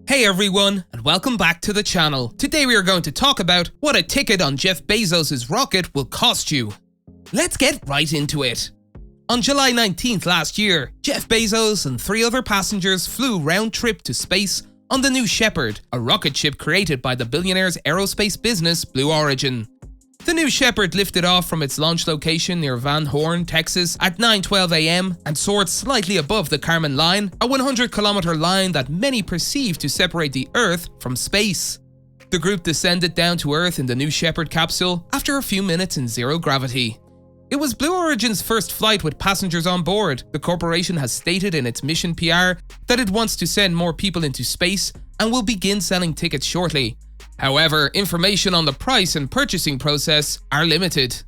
Hey everyone, and welcome back to the channel. Today we are going to talk about what a ticket on Jeff Bezos' rocket will cost you. Let's get right into it. On July 19th last year, Jeff Bezos and 3 other passengers flew round trip to space on the New Shepard, a rocket ship created by the billionaire's aerospace business Blue Origin. The New Shepard lifted off from its launch location near Van Horn, Texas at 9:12 a.m. and soared slightly above the Kármán line, a 100-kilometer line that many perceive to separate the Earth from space. The group descended down to Earth in the New Shepard capsule after a few minutes in zero gravity. It was Blue Origin's first flight with passengers on board. The corporation has stated in its mission PR that it wants to send more people into space and will begin selling tickets shortly. However, information on the price and purchasing process are limited.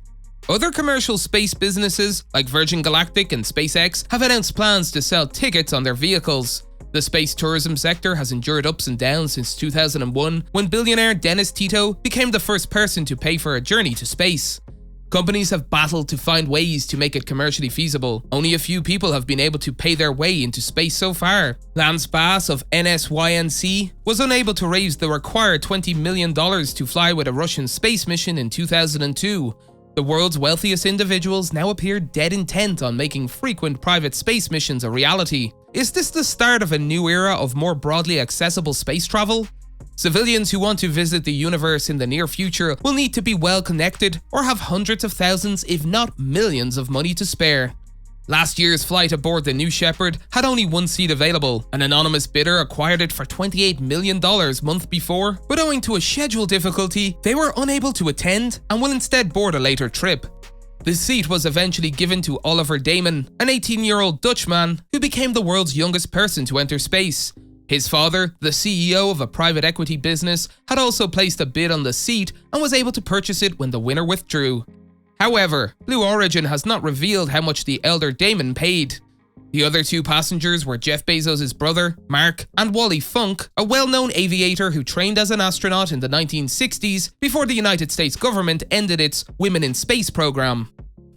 Other commercial space businesses, like Virgin Galactic and SpaceX, have announced plans to sell tickets on their vehicles. The space tourism sector has endured ups and downs since 2001, when billionaire Dennis Tito became the first person to pay for a journey to space. Companies have battled to find ways to make it commercially feasible. Only a few people have been able to pay their way into space so far. Lance Bass of NSYNC was unable to raise the required $20 million to fly with a Russian space mission in 2002. The world's wealthiest individuals now appear dead intent on making frequent private space missions a reality. Is this the start of a new era of more broadly accessible space travel? Civilians who want to visit the universe in the near future will need to be well connected or have hundreds of thousands, if not millions, of money to spare. Last year's flight aboard the New Shepard had only one seat available. An anonymous bidder acquired it for $28 million month before, but owing to a schedule difficulty, they were unable to attend and will instead board a later trip. The seat was eventually given to Oliver Damon, an 18-year-old Dutchman who became the world's youngest person to enter space. His father, the CEO of a private equity business, had also placed a bid on the seat and was able to purchase it when the winner withdrew. However, Blue Origin has not revealed how much the elder Damon paid. The other 2 passengers were Jeff Bezos' brother, Mark, and Wally Funk, a well-known aviator who trained as an astronaut in the 1960s before the United States government ended its Women in Space program.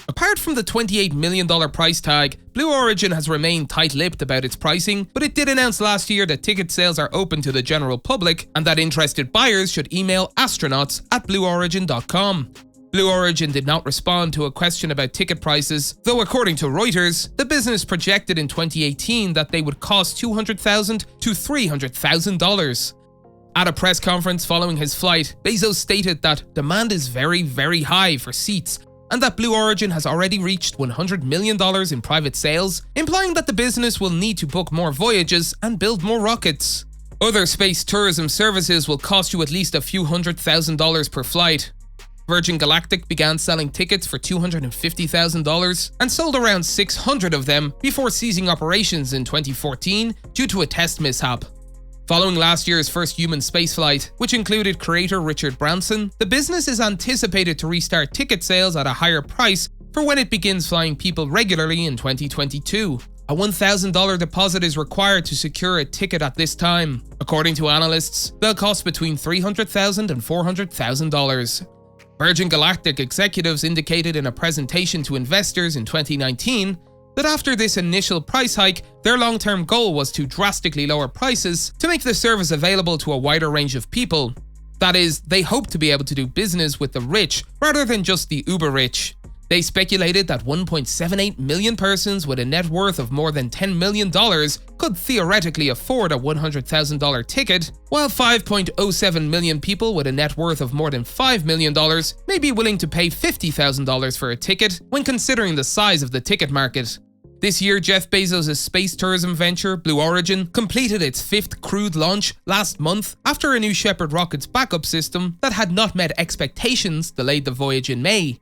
Apart from the $28 million price tag, Blue Origin has remained tight-lipped about its pricing, but it did announce last year that ticket sales are open to the general public and that interested buyers should email astronauts@blueorigin.com. Blue Origin did not respond to a question about ticket prices, though according to Reuters, the business projected in 2018 that they would cost $200,000 to $300,000. At a press conference following his flight, Bezos stated that demand is very, very high for seats, and that Blue Origin has already reached $100 million in private sales, implying that the business will need to book more voyages and build more rockets. Other space tourism services will cost you at least a few $100,000 per flight. Virgin Galactic began selling tickets for $250,000 and sold around 600 of them before ceasing operations in 2014 due to a test mishap. Following last year's first human spaceflight, which included creator Richard Branson, the business is anticipated to restart ticket sales at a higher price for when it begins flying people regularly in 2022. A $1,000 deposit is required to secure a ticket at this time. According to analysts, they'll cost between $300,000 and $400,000. Virgin Galactic executives indicated in a presentation to investors in 2019 that after this initial price hike, their long-term goal was to drastically lower prices to make the service available to a wider range of people. That is, they hope to be able to do business with the rich rather than just the uber-rich. They speculated that 1.78 million persons with a net worth of more than $10 million could theoretically afford a $100,000 ticket, while 5.07 million people with a net worth of more than $5 million may be willing to pay $50,000 for a ticket when considering the size of the ticket market. This year, Jeff Bezos' space tourism venture, Blue Origin, completed its 5th crewed launch last month after a New Shepard rocket's backup system that had not met expectations delayed the voyage in May.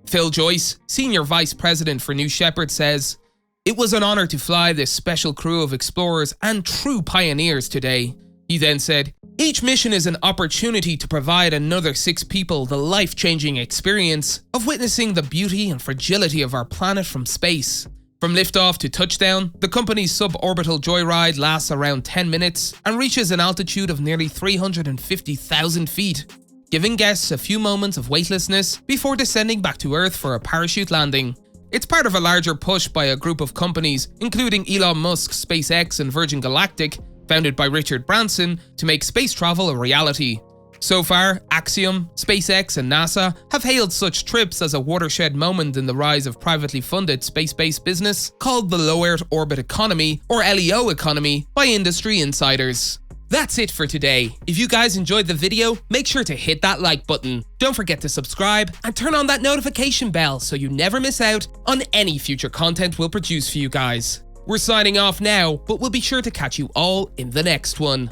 Phil Joyce, Senior Vice President for New Shepard, says, "It was an honor to fly this special crew of explorers and true pioneers today." He then said, "Each mission is an opportunity to provide another 6 people the life-changing experience of witnessing the beauty and fragility of our planet from space." From liftoff to touchdown, the company's suborbital joyride lasts around 10 minutes and reaches an altitude of nearly 350,000 feet. Giving guests a few moments of weightlessness before descending back to Earth for a parachute landing. It's part of a larger push by a group of companies, including Elon Musk, SpaceX, and Virgin Galactic, founded by Richard Branson, to make space travel a reality. So far, Axiom, SpaceX and NASA have hailed such trips as a watershed moment in the rise of privately funded space-based business called the Low Earth Orbit Economy, or LEO economy, by industry insiders. That's it for today. If you guys enjoyed the video, make sure to hit that like button. Don't forget to subscribe and turn on that notification bell so you never miss out on any future content we'll produce for you guys. We're signing off now, but we'll be sure to catch you all in the next one.